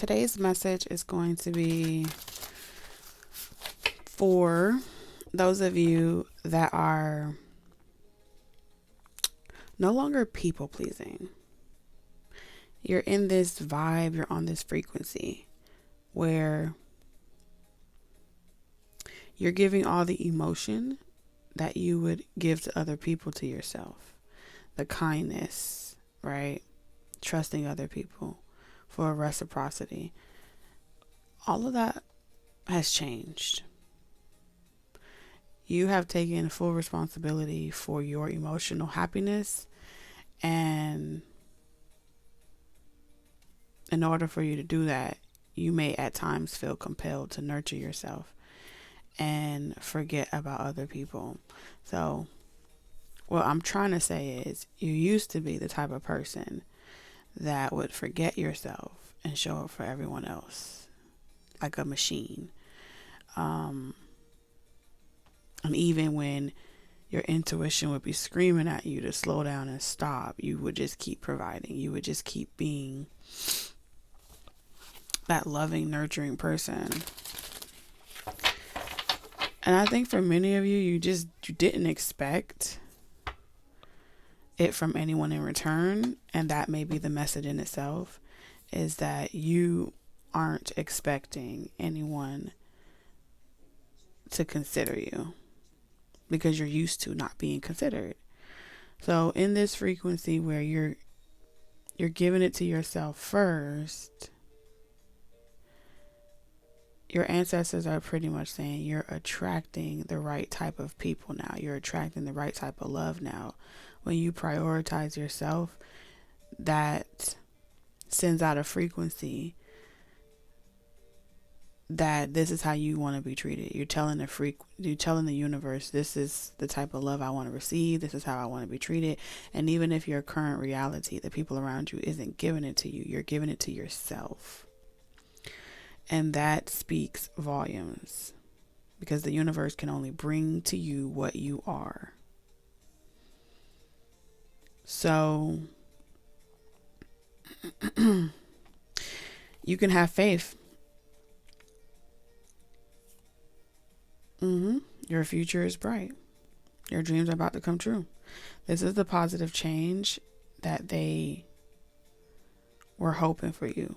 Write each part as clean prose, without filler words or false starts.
Today's message is going to be for those of you that are no longer people pleasing. You're in this vibe, you're on this frequency where you're giving all the emotion that you would give to other people to yourself. The kindness, right? Trusting other people for reciprocity. All of that has changed. You have taken full responsibility for your emotional happiness, and in order for you to do that, you may at times feel compelled to nurture yourself and forget about other people. So what I'm trying to say is, you used to be the type of person that would forget yourself and show up for everyone else like a machine. And even when your intuition would be screaming at you to slow down and stop, you would just keep providing. You would just keep being that loving, nurturing person. And I think for many of you, you didn't expect it from anyone in return. And that may be the message in itself, is that you aren't expecting anyone to consider you because you're used to not being considered. So in this frequency where you're giving it to yourself first, your ancestors are pretty much saying you're attracting the right type of people now. You're attracting the right type of love now. When you prioritize yourself, that sends out a frequency that this is how you want to be treated. You're telling the universe, this is the type of love I want to receive. This is how I want to be treated. And even if your current reality, the people around you, isn't giving it to you, you're giving it to yourself. And that speaks volumes, because the universe can only bring to you what you are. So you can have faith. Your future is bright. Your dreams are about to come true. This is the positive change that they were hoping for you.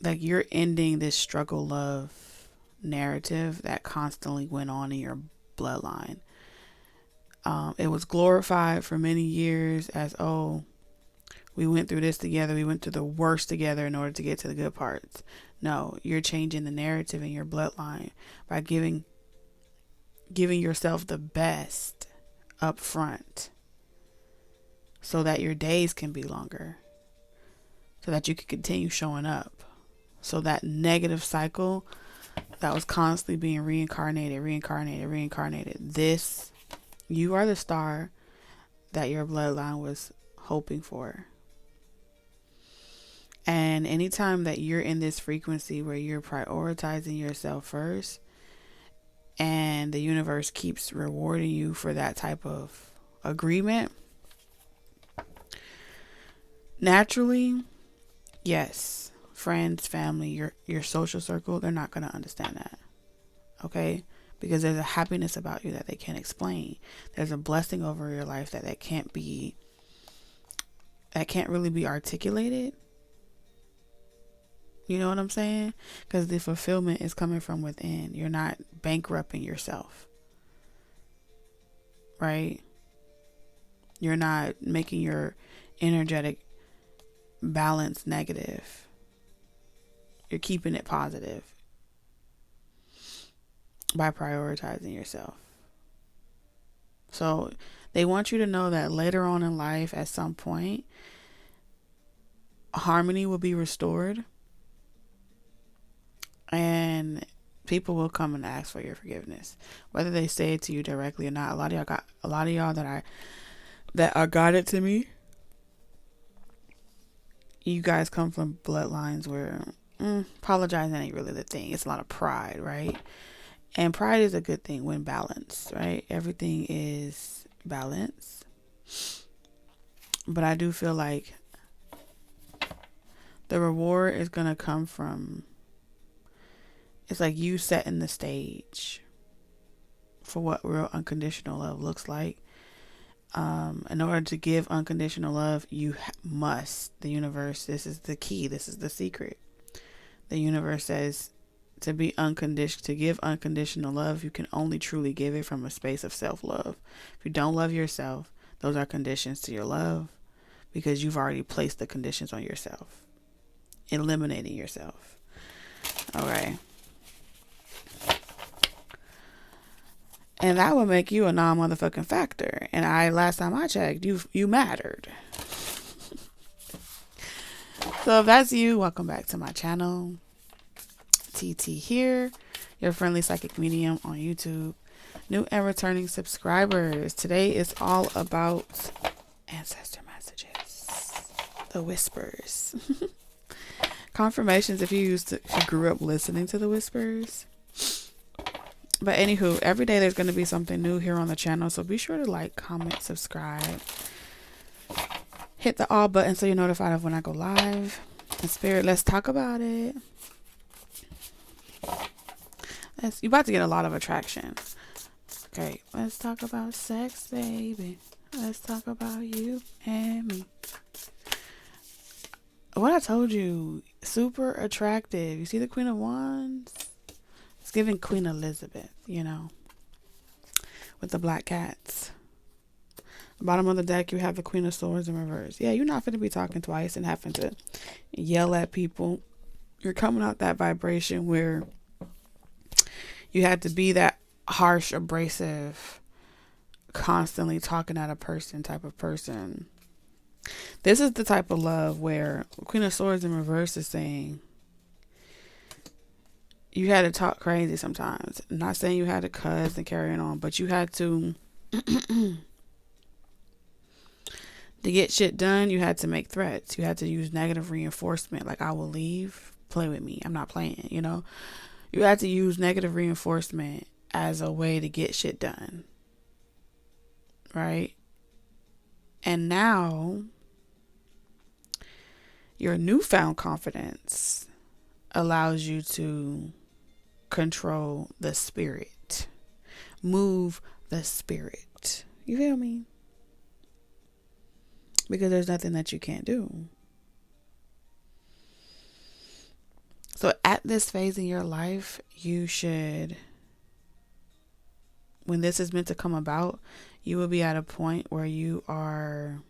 Like, you're ending this struggle love narrative that constantly went on in your bloodline. It was glorified for many years as, oh, we went through this together. We went through the worst together in order to get to the good parts. No, you're changing the narrative in your bloodline by giving yourself the best up front so that your days can be longer, so that you can continue showing up. So that negative cycle that was constantly being reincarnated, you are the star that your bloodline was hoping for. And anytime that you're in this frequency where you're prioritizing yourself first, and the universe keeps rewarding you for that type of agreement, naturally, yes, friends, family, your social circle, they're not going to understand that. Okay? Because there's a happiness about you that they can't explain. There's a blessing over your life that can't really be articulated. You know what I'm saying? Because the fulfillment is coming from within. You're not bankrupting yourself. Right? You're not making your energetic balance negative. You're keeping it positive by prioritizing yourself. So they want you to know that later on in life, at some point, harmony will be restored, and people will come and ask for your forgiveness, whether they say it to you directly or not. A lot of y'all that are guided to me, you guys come from bloodlines where apologizing ain't really the thing. It's a lot of pride, right? And pride is a good thing when balanced, right? Everything is balance. But I do feel like The reward is going to come from, it's like you setting the stage for what real unconditional love looks like. In order to give unconditional love, you must, the universe, this is the key, this is the secret. The universe says to give unconditional love, you can only truly give it from a space of self-love. If you don't love yourself, those are conditions to your love, because you've already placed the conditions on yourself, eliminating yourself. Okay. And that would make you a non-motherfucking factor. And last time I checked, you mattered. So if that's you, welcome back to my channel. TT here, your friendly psychic medium on YouTube. New and returning subscribers. Today is all about Ancestor Messages. The whispers. Confirmations if you grew up listening to the whispers. But anywho, every day there's going to be something new here on the channel. So be sure to like, comment, subscribe. Hit the all button so you're notified of when I go live. In spirit, let's talk about it. You're about to get a lot of attraction. Okay, let's talk about sex, baby. Let's talk about you and me. What I told you, super attractive. You see the Queen of Wands? It's giving Queen Elizabeth, you know, with the black cats. Bottom of the deck, you have the Queen of Swords in reverse. Yeah, you're not going to be talking twice and having to yell at people. You're coming out that vibration where you had to be that harsh, abrasive, constantly talking at a person type of person. This is the type of love where Queen of Swords in reverse is saying, you had to talk crazy sometimes. I'm not saying you had to cuss and carry it on, but you had to get shit done. You had to make threats. You had to use negative reinforcement. Like, I will leave. Play with me. I'm not playing, you know. You had to use negative reinforcement as a way to get shit done. Right? And now, your newfound confidence allows you to control the spirit, move the spirit. You feel me? Because there's nothing that you can't do. So at this phase in your life, you should, when this is meant to come about, you will be at a point where you are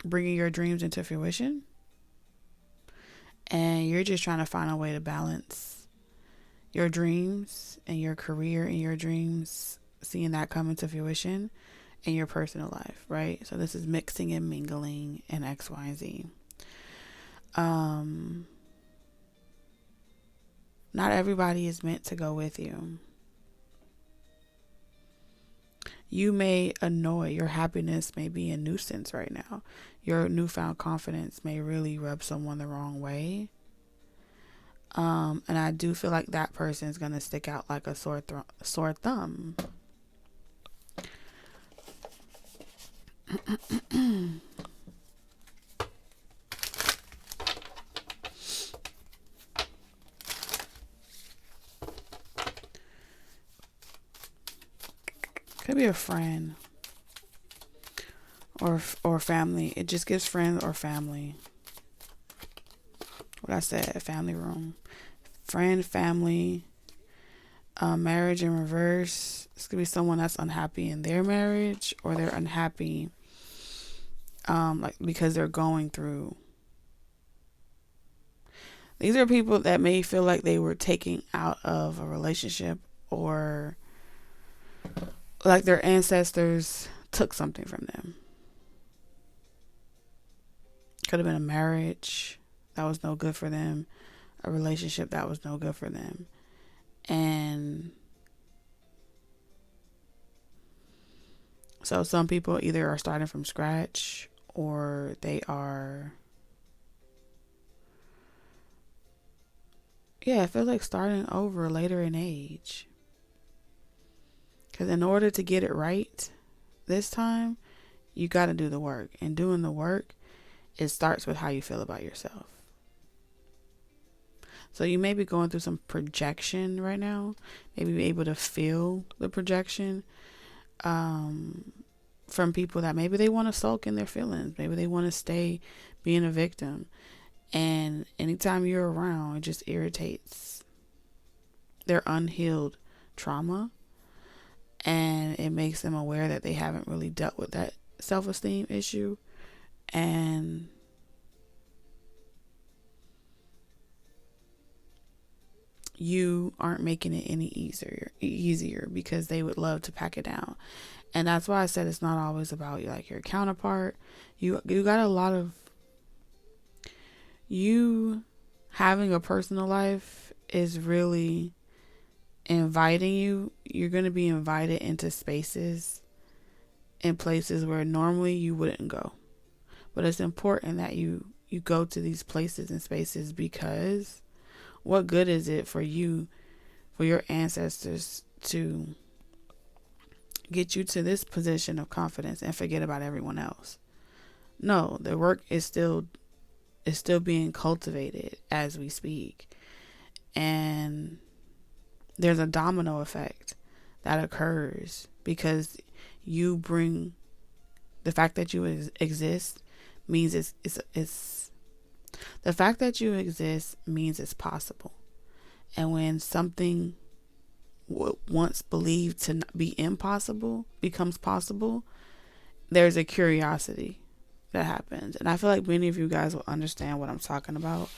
bringing your dreams into fruition, and you're just trying to find a way to balance your dreams and your career and your dreams, seeing that come into fruition in your personal life, right? So this is mixing and mingling and X, Y, and Z. Not everybody is meant to go with you. You may annoy, your happiness may be a nuisance right now. Your newfound confidence may really rub someone the wrong way. And I do feel like that person is going to stick out like a sore thumb. Could be a friend or family. It just gives friends or family. What I said, family room. Friend, family, marriage in reverse. This could be someone that's unhappy in their marriage, or they're unhappy like because they're going through. These are people that may feel like they were taken out of a relationship, or like their ancestors took something from them. Could have been a marriage that was no good for them, a relationship that was no good for them. And so some people either are starting from scratch, or they are, I feel like starting over later in age. Because in order to get it right this time, you got to do the work. And doing the work it starts with how you feel about yourself. So you may be going through some projection right now. Maybe be able to feel the projection from people that maybe they want to sulk in their feelings. Maybe they want to stay being a victim. And anytime you're around, it just irritates their unhealed trauma. And it makes them aware that they haven't really dealt with that self-esteem issue. And you aren't making it any easier because they would love to pack it down. And that's why I said it's not always about like your counterpart. You got a lot of, you having a personal life is really inviting you. You're going to be invited into spaces and places where normally you wouldn't go. But it's important that you go to these places and spaces, because what good is it for you, for your ancestors to get you to this position of confidence and forget about everyone else? No, the work is still being cultivated as we speak. And there's a domino effect that occurs because you bring the fact that you exist means it's the fact that you exist means it's possible. And when something once believed to be impossible becomes possible, there's a curiosity that happens. And I feel like many of you guys will understand what I'm talking about.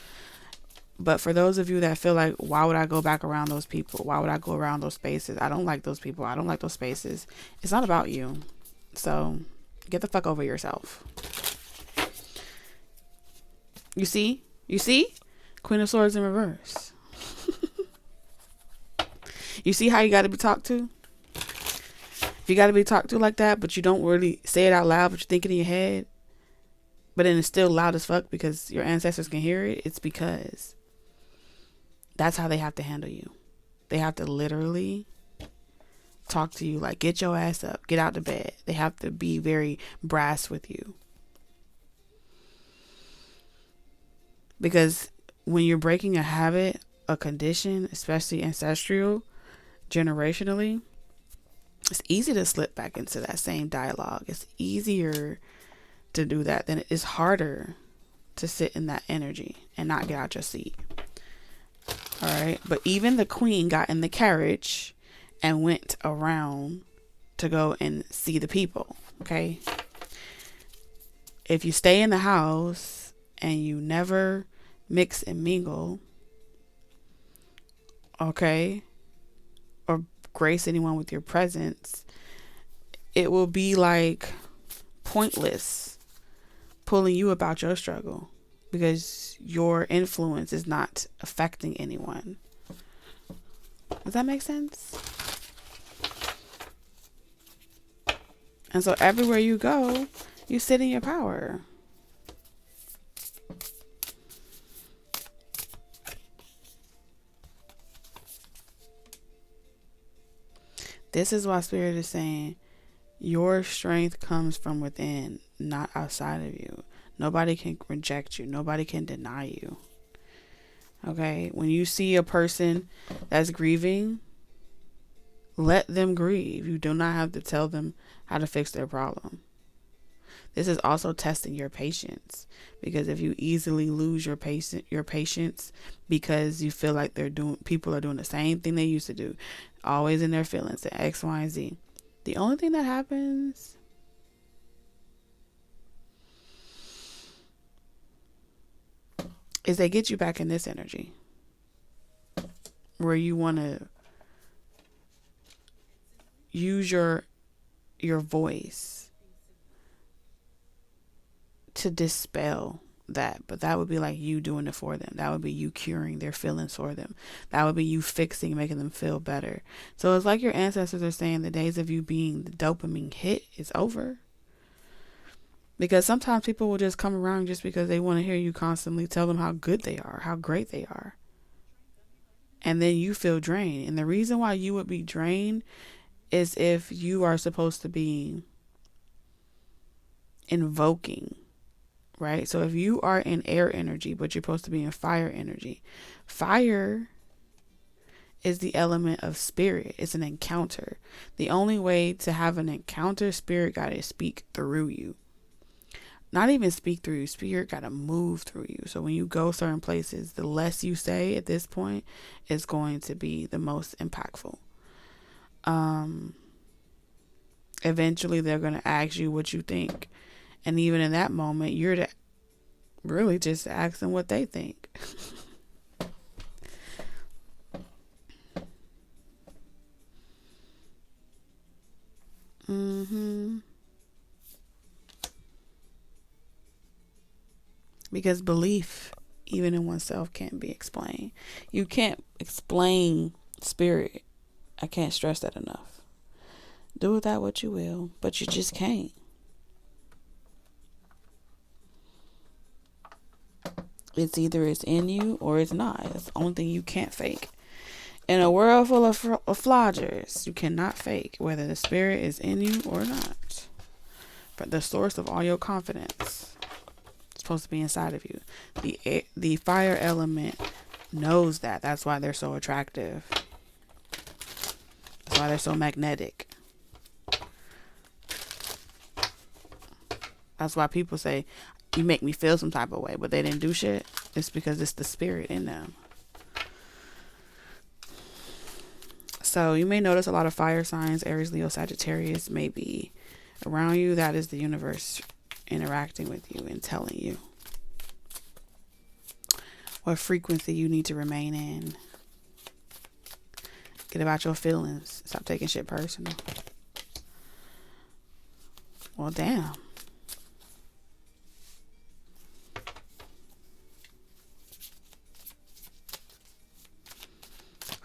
But for those of you that feel like, why would I go back around those people? Why would I go around those spaces? I don't like those people. I don't like those spaces. It's not about you. So get the fuck over yourself. You see? Queen of Swords in reverse. You see how you got to be talked to? If you got to be talked to like that, but you don't really say it out loud, but you think it in your head, but then it's still loud as fuck because your ancestors can hear it, it's because that's how they have to handle you. They have to literally talk to you like, get your ass up, get out of bed. They have to be very brass with you. Because when you're breaking a habit, a condition, especially ancestral, generationally, it's easy to slip back into that same dialogue. It's easier to do that than it is harder to sit in that energy and not get out your seat. All right. But even the queen got in the carriage and went around to go and see the people. Okay. If you stay in the house and you never mix and mingle, okay, or grace anyone with your presence, it will be like pointless pulling you about your struggle because your influence is not affecting anyone. Does that make sense? And so everywhere you go, you sit in your power. This is why Spirit is saying your strength comes from within, not outside of you. Nobody can reject you. Nobody can deny you. Okay? When you see a person that's grieving, let them grieve. You do not have to tell them how to fix their problem. This is also testing your patience, because if you easily lose your patience because you feel like people are doing the same thing they used to do, always in their feelings, the X, Y, and Z. The only thing that happens is they get you back in this energy where you want to use your voice to dispel that. But that would be like you doing it for them. That would be you curing their feelings for them. That would be you fixing, making them feel better. So it's like your ancestors are saying the days of you being the dopamine hit is over. Because sometimes people will just come around just because they want to hear you constantly tell them how good they are, how great they are. And then you feel drained. And the reason why you would be drained is if you are supposed to be invoking right? So if you are in air energy, but you're supposed to be in fire energy, fire is the element of spirit. It's an encounter. The only way to have an encounter, spirit got to speak through you. Not even speak through you. Spirit got to move through you. So when you go certain places, the less you say at this point is going to be the most impactful. Eventually they're going to ask you what you think. And even in that moment, you're to really just ask them what they think. Because belief, even in oneself, can't be explained. You can't explain spirit. I can't stress that enough. Do with that what you will, but you just can't. It's either it's in you or it's not. It's the only thing you can't fake. In a world full of floggers, you cannot fake whether the spirit is in you or not. But the source of all your confidence is supposed to be inside of you. The fire element knows that. That's why they're so attractive. That's why they're so magnetic. That's why people say, you make me feel some type of way, but they didn't do shit. It's because it's the spirit in them. So you may notice a lot of fire signs, Aries, Leo, Sagittarius may be around you. That is the universe interacting with you and telling you what frequency you need to remain in. Get about your feelings. Stop taking shit personal. Well, damn.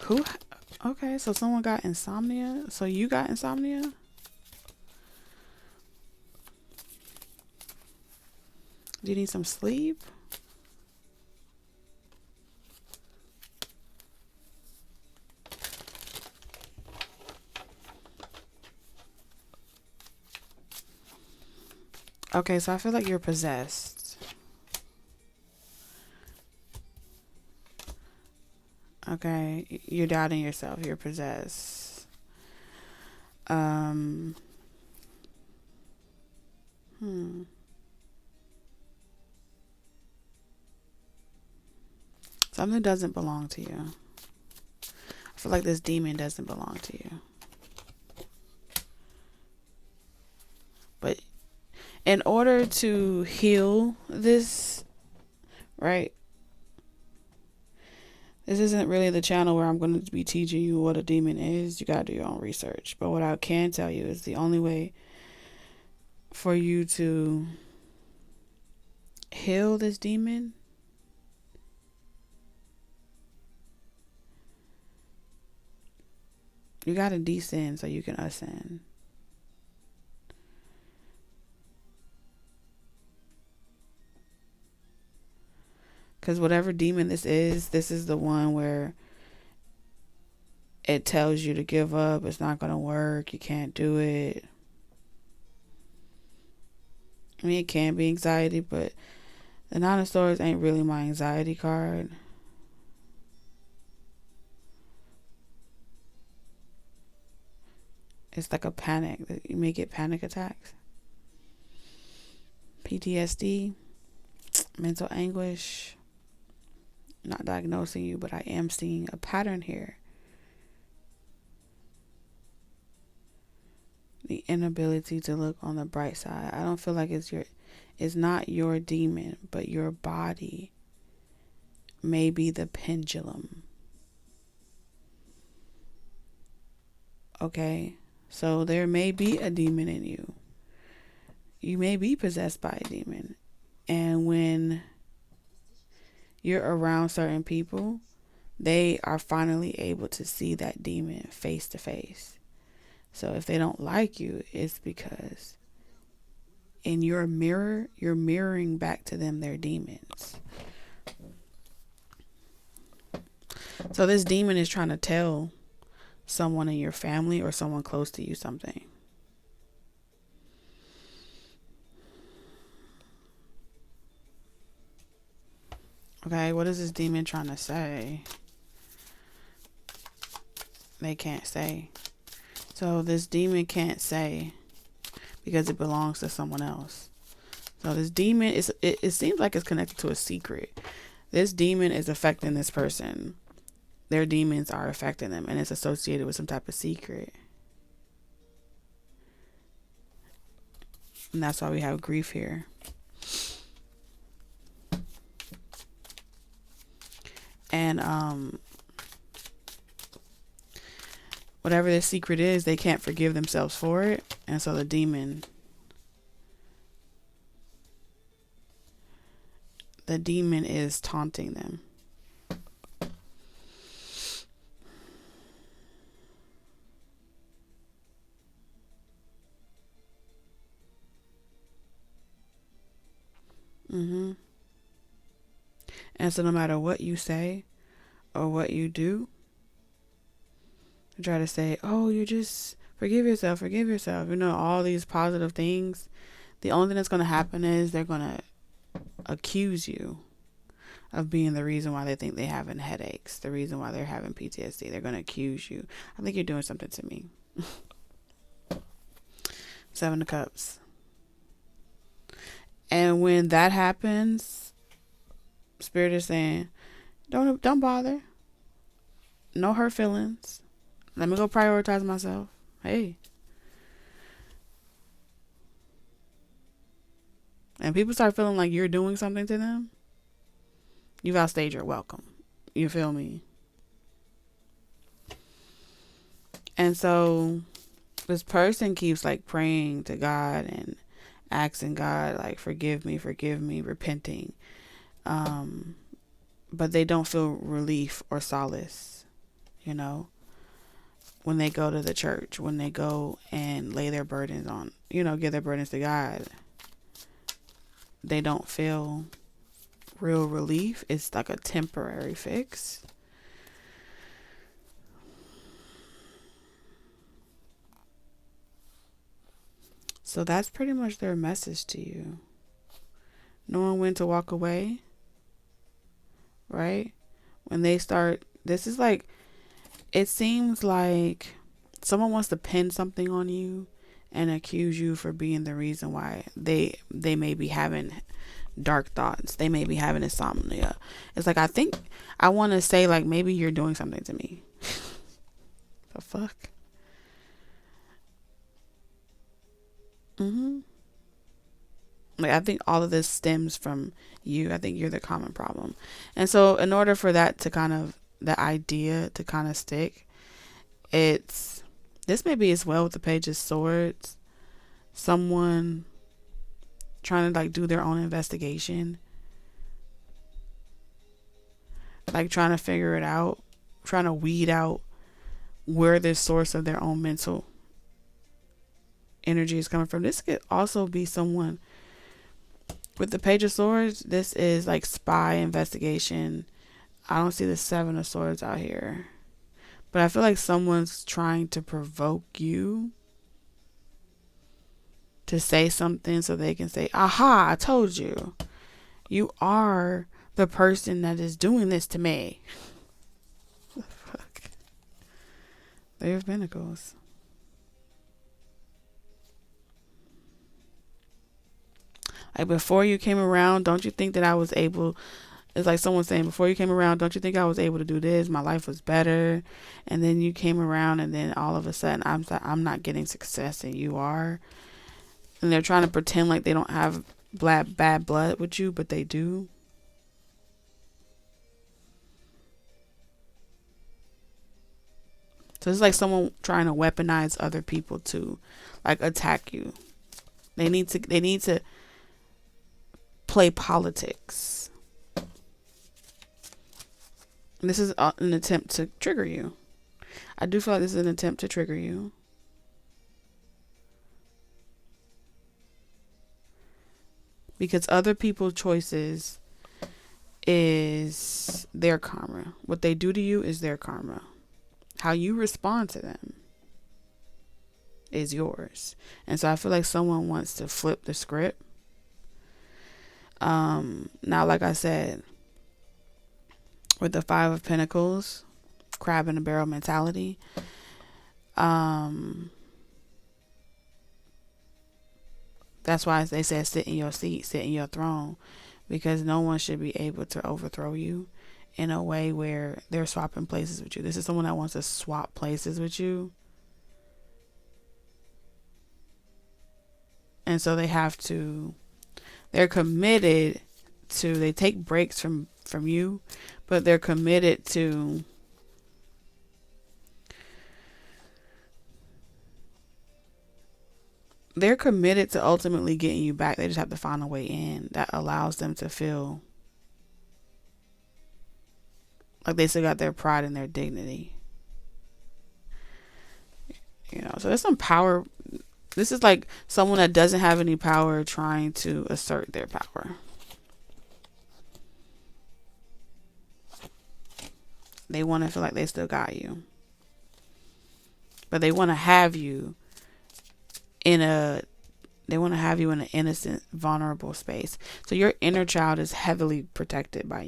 Who? Okay, so someone got insomnia. So you got insomnia? Do you need some sleep? Okay, so I feel like you're possessed. Okay, you're doubting yourself. You're possessed. Something doesn't belong to you. I feel like this demon doesn't belong to you. But in order to heal this, right? This isn't really the channel where I'm going to be teaching you what a demon is. You got to do your own research. But what I can tell you is the only way for you to heal this demon you got to descend so you can ascend. Because whatever demon this is the one where it tells you to give up. It's not going to work. You can't do it. I mean, it can be anxiety, but the Nine of Swords ain't really my anxiety card. It's like a panic. You may get panic attacks. PTSD. Mental anguish. Not diagnosing you, but I am seeing a pattern here. The inability to look on the bright side. I don't feel like it's not your demon, but your body may be the pendulum. Okay? So there may be a demon in you. You may be possessed by a demon. And when you're around certain people, they are finally able to see that demon face to face. So if they don't like you, it's because in your mirror, you're mirroring back to them their demons. So this demon is trying to tell someone in your family or someone close to you something. Okay, what is this demon trying to say? They can't say. So this demon can't say because it belongs to someone else. So this demon it seems like it's connected to a secret. This demon is affecting this person. Their demons are affecting them, and it's associated with some type of secret. And that's why we have grief here. And whatever this secret is, they can't forgive themselves for it. And so the demon is taunting them. And so no matter what you say or what you do, you try to say, oh, you just forgive yourself. You know, all these positive things. The only thing that's going to happen is they're going to accuse you of being the reason why they think they're having headaches, the reason why they're having PTSD. They're going to accuse you. I think you're doing something to me. 7 of Cups. And when that happens, Spirit is saying, don't bother. No hurt feelings. Let me go prioritize myself. Hey. And people start feeling like you're doing something to them, you've outstayed your welcome. You feel me? And so this person keeps like praying to God and asking God, like, forgive me, repenting. But they don't feel relief or solace, you know, when they go to the church, when they go and lay their burdens on, you know, give their burdens to God. They don't feel real relief. It's like a temporary fix. So that's pretty much their message to you. Knowing when to walk away, right? When they start, this is like, it seems like someone wants to pin something on you and accuse you for being the reason why they may be having dark thoughts. They may be having insomnia. It's like, I want to say, like, maybe you're doing something to me. The fuck? Like, I think all of this stems from you. I think you're the common problem. And so in order for that to kind of, the idea to kind of stick, this maybe as well with the Page of Swords, someone trying to like do their own investigation, like trying to figure it out, trying to weed out where the source of their own mental energy is coming from. This could also be someone with the Page of Swords. This is like spy investigation. I don't see the 7 of Swords out here, but I feel like someone's trying to provoke you to say something so they can say, aha, I told you. You are the person that is doing this to me. What the fuck? Three of Pentacles. Like, before you came around, don't you think that I was able, it's like someone saying, before you came around, don't you think I was able to do this? My life was better. And then you came around, and then all of a sudden I'm not getting success and you are. And they're trying to pretend like they don't have bad blood with you, but they do. So it's like someone trying to weaponize other people to like attack you. They need to play politics. And this is an attempt to trigger you. I do feel like this is an attempt to trigger you. Because other people's choices is their karma. What they do to you is their karma. How you respond to them is yours. And so I feel like someone wants to flip the script. Now, like I said, with the Five of Pentacles, crab in a barrel mentality. That's why they said sit in your seat, sit in your throne, because no one should be able to overthrow you in a way where they're swapping places with you. This is someone that wants to swap places with you. And so they're committed to, they take breaks from you, but they're committed to ultimately getting you back. They just have to find a way in that allows them to feel like they still got their pride and their dignity. You know, so there's some power. This is like someone that doesn't have any power trying to assert their power. They want to feel like they still got you. But they want to have you in an innocent, vulnerable space. So your inner child is heavily protected by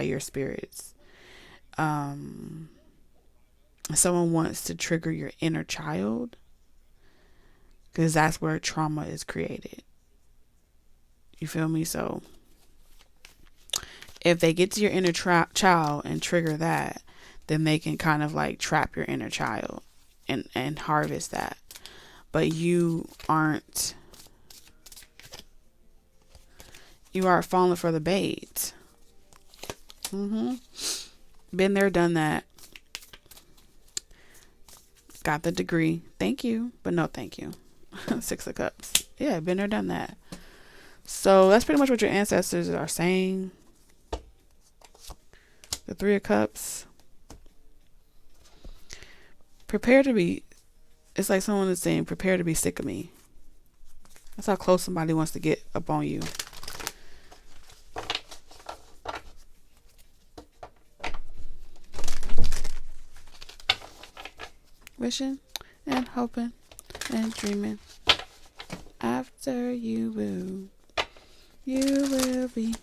your spirits. Someone wants to trigger your inner child, because that's where trauma is created. You feel me? So if they get to your inner child and trigger that, then they can kind of like trap your inner child and harvest that. But you aren't falling for the bait. Been there, done that. Got the degree. Thank you, but no thank you. Six of Cups. Yeah, been there, done that. So that's pretty much what your ancestors are saying. The Three of Cups. It's like someone is saying, prepare to be sick of me. That's how close somebody wants to get up on you. Wishing and hoping and dreaming. After you will be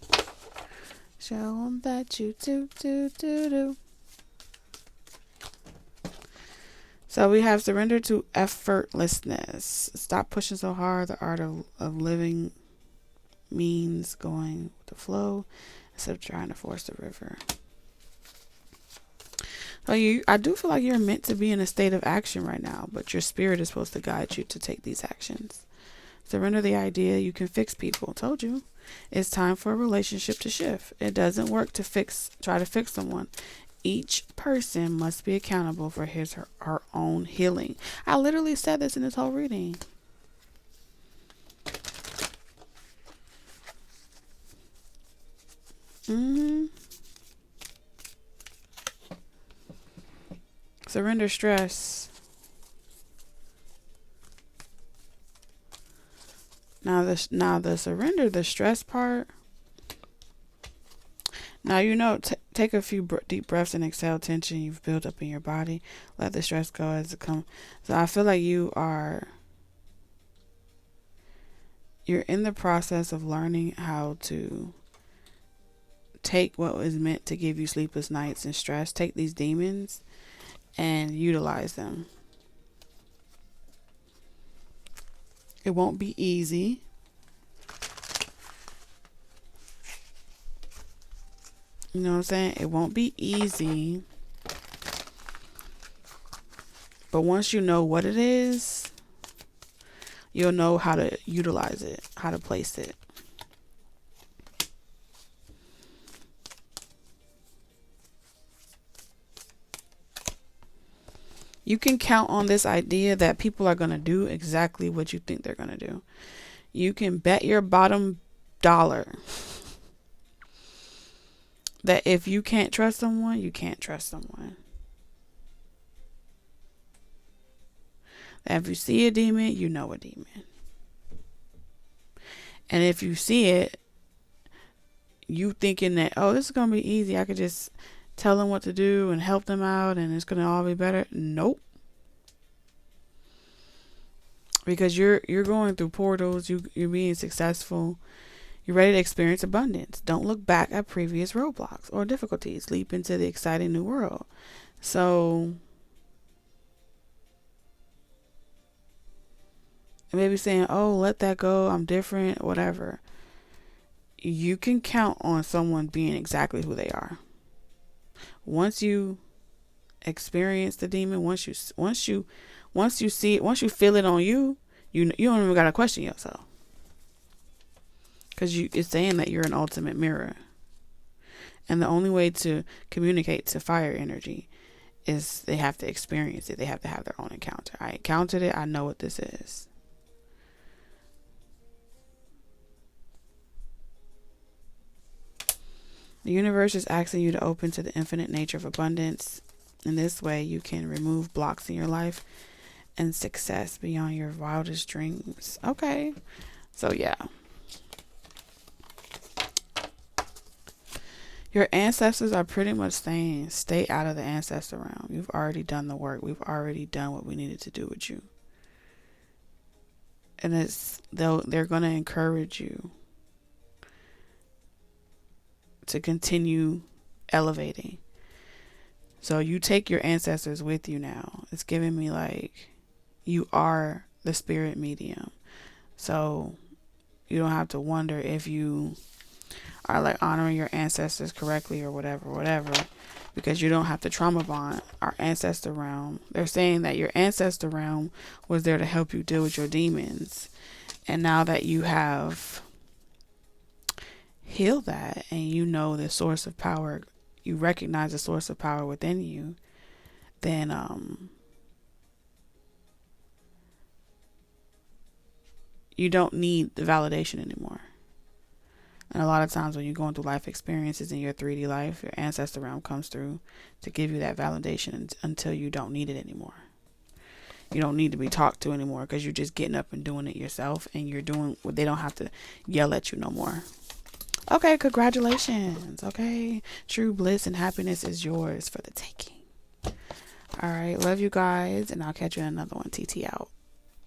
shown that you do. So we have surrender to effortlessness. Stop pushing so hard. The art of living means going with the flow instead of trying to force the river. So I do feel like you're meant to be in a state of action right now, but your spirit is supposed to guide you to take these actions. Surrender the idea you can fix people. Told you. It's time for a relationship to shift. It doesn't work to try to fix someone. Each person must be accountable for his or her own healing. I literally said this in this whole reading. Surrender stress. Now the surrender the stress part. Now take a few deep breaths and exhale tension you've built up in your body. Let the stress go as it comes. So I feel like you're in the process of learning how to take what was meant to give you sleepless nights and stress. Take these demons and utilize them. It won't be easy. You know what I'm saying? It won't be easy. But once you know what it is, you'll know how to utilize it, how to place it. You can count on this idea that people are going to do exactly what you think they're going to do. You can bet your bottom dollar that if you can't trust someone, you can't trust someone. And if you see a demon, you know a demon. And if you see it, you thinking that, oh, this is going to be easy. I could just tell them what to do and help them out and it's going to all be better. Nope. Because you're going through portals. You're being successful. You're ready to experience abundance. Don't look back at previous roadblocks or difficulties. Leap into the exciting new world. So maybe saying, oh, let that go, I'm different, whatever. You can count on someone being exactly who they are. Once you experience the demon, once you see it, once you feel it on you, you don't even gotta question yourself, because it's saying that you're an ultimate mirror, and the only way to communicate to fire energy is they have to experience it. They have to have their own encounter. I encountered it. I know what this is. The universe is asking you to open to the infinite nature of abundance. In this way, you can remove blocks in your life and success beyond your wildest dreams. Okay. So, yeah. Your ancestors are pretty much saying, stay out of the ancestor realm. You've already done the work. We've already done what we needed to do with you. And they're going to encourage you to continue elevating. So you take your ancestors with you now. It's giving me like you are the spirit medium. So you don't have to wonder if you are like honoring your ancestors correctly or whatever, because you don't have to trauma bond. Our ancestor realm, they're saying that your ancestor realm was there to help you deal with your demons. And now that you have healed that and you know the source of power, you recognize the source of power within you, then you don't need the validation anymore. And a lot of times when you're going through life experiences in your 3D life, your ancestor realm comes through to give you that validation until you don't need it anymore. You don't need to be talked to anymore, because you're just getting up and doing it yourself, and you're doing what they don't have to yell at you no more. Okay, congratulations. Okay, true bliss and happiness is yours for the taking. All right, love you guys, and I'll catch you in another one. TT out.